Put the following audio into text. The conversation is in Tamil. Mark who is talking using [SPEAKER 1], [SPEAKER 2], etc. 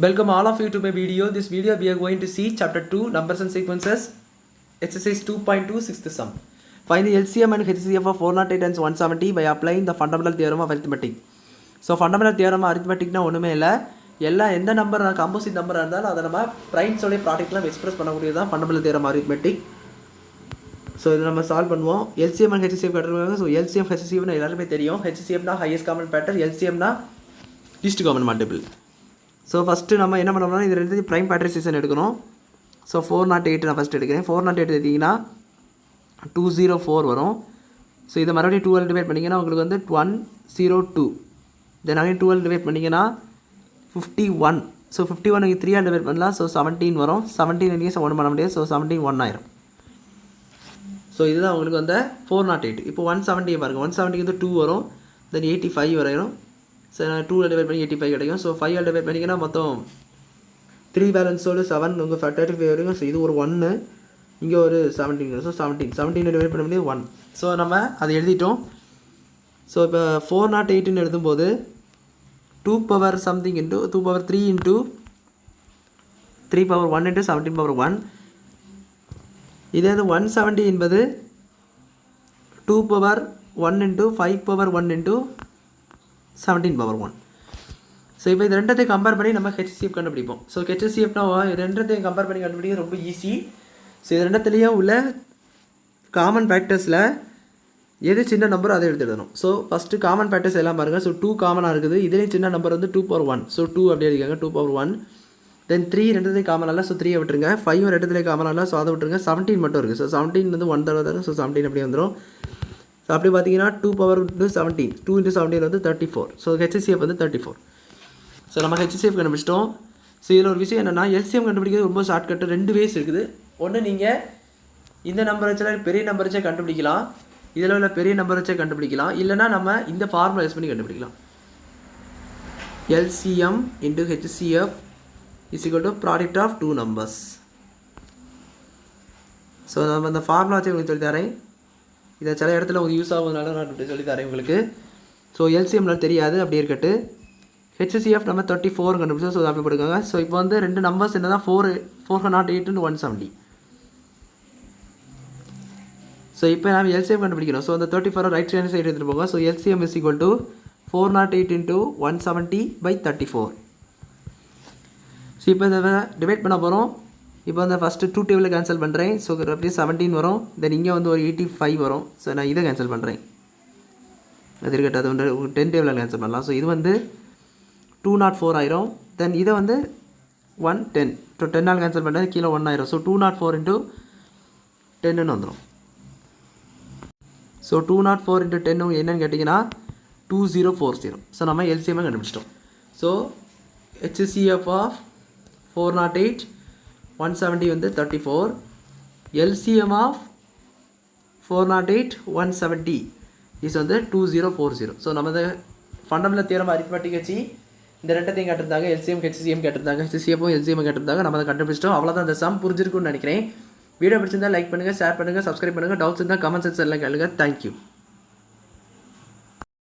[SPEAKER 1] Welcome all of you to my video. This video we are going to see chapter 2 numbers and sequences exercise 2.2 sixth sum. Find the LCM and HCF of 408 and 170 by applying the fundamental theorem of arithmetic. So fundamental theorem of arithmetic na ஒண்ணுமே இல்ல எல்லா எந்த நம்பர் காம்போசிட் நம்பரா இருந்தாலும் அத நம்ம பிரைம்ஸ் உடைய ப்ராடக்ட்ல எக்ஸ்பிரஸ் பண்ணக்கூடியது தான் fundamental theorem of arithmetic. So இத நம்ம சால்வ் பண்ணுவோம். LCM and HCF கற்றுக்கோங்க. So LCM HCF னா எல்லாருமே தெரியும். HCF னா highest common factor, LCM னா least common multiple. So first நம்ம என்ன பண்ணோம்னா இது ரெண்டு ப்ரைம் ஃபேக்டரைசேஷன் எடுக்கணும். ஸோ 408 நான் ஃபஸ்ட் எடுக்கிறேன். 408 எடுத்திங்கன்னா 204 வரும். ஸோ இதை மறுபடியும் 12 டிவைட் பண்ணிங்கன்னா உங்களுக்கு வந்து 102. தென் அகைன் 12 டிவைட் பண்ணிங்கன்னா 51. ஸோ 51 3 டிவைட் பண்ணலாம். ஸோ 17 வரும். 17 இன்றைக்கி ஒன்று பண்ண முடியாது. ஸோ 17 1 ஆயிரும். ஸோ இதுதான் உங்களுக்கு வந்து 408. இப்போ 170 பாருங்கள். 170 வந்து 2 வரும். தென் 85 வரையும். ஸோ 2 டிவைட் பண்ணி 85 கிடைக்கும். ஸோ 5 டிவைட் பண்ணிங்கன்னா மொத்தம் 3 பேலன்ஸோடு 7 உங்கள் 35 வரைக்கும். ஸோ இது ஒரு 1 இங்கே ஒரு 17. ஸோ 17 டிவைட் பண்ண முடியாது 1. ஸோ நம்ம அதை எழுதிட்டோம். ஸோ இப்போ 408ன்னு எழுதும்போது 2 power something into 2 power 3 into 3 power 1 into 17 power 1. இதே 170 என்பது 2 power 1 into 5 power 1 into 17 power 1. So இப்போ இது ரெண்டத்தையும் கம்பேர் பண்ணி நம்ம HCF கண்டுபிடிப்போம். ஸோ HCFனா ரெண்டத்தையும் கம்பேர் பண்ணி கண்டுபிடிக்க ரொம்ப ஈஸி. ஸோ இது ரெண்டத்துலேயும் உள்ள காமன் ஃபேக்டர்ஸில் எது சின்ன நம்பரோ அதை எடுத்துடணும். ஸோ ஃபஸ்ட்டு காமன் ஃபேக்டர்ஸ் எல்லாம் பாருங்கள். ஸோ 2 காமனாக இருக்குது. இதுலேயும் சின்ன நம்பர் வந்து 2 பவர் 1. ஸோ 2 அப்படி இருக்காங்க 2 பவர் 1. தென் 3 ரெண்டுத்தையும் காமன் இல்லை. ஸோ 3 விட்டுருங்க. 5 ரெண்டுத்துலேயும் காமன் இல்லை. ஸோ அதை விட்டுருங்க. 17 மட்டும் இருக்குது. ஸோ 17 வந்து 1 தடவை தான். ஸோ 17 அப்படி வந்துடும். ஸோ அப்படி பார்த்தீங்கன்னா 2 பவர் 17 2 இன்ட்டு 17 வந்து 34. ஸோ HCF வந்து 34. ஸோ நம்ம HCF கண்டுபிடிச்சிட்டோம். ஸோ இதில் ஒரு விஷயம் என்னென்னா LCM கண்டுபிடிக்கிறது ரொம்ப ஷார்ட்கட்டு. 2 வேஸ் இருக்குது. ஒன்று நீங்கள் இந்த நம்பர் வச்சு பெரிய நம்பர் வச்சே கண்டுபிடிக்கலாம். இதில் உள்ள பெரிய நம்பர் வச்சே கண்டுபிடிக்கலாம். இல்லைனா நம்ம இந்த ஃபார்முலா யூஸ் பண்ணி கண்டுபிடிக்கலாம். LCM into HCF is equal to product of 2 numbers. So நம்ம இந்த ஃபார்முலா வச்சு உங்களுக்கு சொல்லி தரேன். இதை சில இடத்துல உங்களுக்கு யூஸ் ஆகுதுனால நான் இப்படி சொல்லி தரேன் உங்களுக்கு. ஸோ LCMனால் தெரியாது அப்படி இருக்கட்டு. HCF நம்ம 34 கண்டுபிடிச்சோம். ஸோ அப்படி போட்டுக்கோங்க. ஸோ இப்போ வந்து ரெண்டு நம்பர்ஸ் என்ன தான் 408 and 170. ஸோ இப்போ நம்ம LCM கண்டுபிடிக்கணும். ஸோ அந்த 34 ரைட் ஹேண்ட் சைடு எடுத்துகிட்டு போங்க. So LCM is equal to 408 into 170 by 34. So இப்போ இதை டிவைட் பண்ண போகிறோம். இப்போ வந்து ஃபஸ்ட்டு 2 டேபிளில் கேன்சல் பண்ணுறேன். ஸோ அப்படியே 17 வரும். தென் இங்கே வந்து ஒரு 85 வரும். ஸோ நான் இதை கேன்சல் பண்ணுறேன். அது இருக்கட்டும். அது வந்து 10 டேபிளில் கேன்சல் பண்ணலாம். ஸோ இது வந்து 204 ஆயிரும். தென் இதை வந்து 110. ஸோ 10 கேன்சல் பண்ணுறது கீழே 1 ஆயிரும். ஸோ 204 இன்ட்டு 10ன்னு வந்துடும். ஸோ 204 இன்ட்டு 10 என்னன்னு கேட்டிங்கன்னா 2040. ஸோ நம்ம LCM கண்டுபிடிச்சிட்டோம். ஸோ HCF ஆஃப் 408 170 வந்து 34. LCM ஆஃப் 408 170 இஸ் வந்து 2040. ஸோ நம்ம ஃபண்டமெண்டல் தியரம் அரித்மெட்டிக் வச்சு இந்த ரெண்டத்தையும் கேட்டிருந்தாங்க. LCM HCM கேட்டிருந்தாங்க. HCFும் LCM கேட்டிருந்தாங்க. நம்ம அதை கண்டுபிடிச்சிட்டோம். அவ்வளோதான். இந்த சம் புரிஞ்சிருக்குன்னு நினைக்கிறேன். வீடியோ பிடிச்சிருந்தா லைக் பண்ணுங்கள், ஷேர் பண்ணுங்கள், சப்ஸ்கிரைப் பண்ணுங்கள். டவுட்ஸ் இருந்தால் கமெண்ட் செக்ஷனில் கேளுங்க. தேங்க்யூ.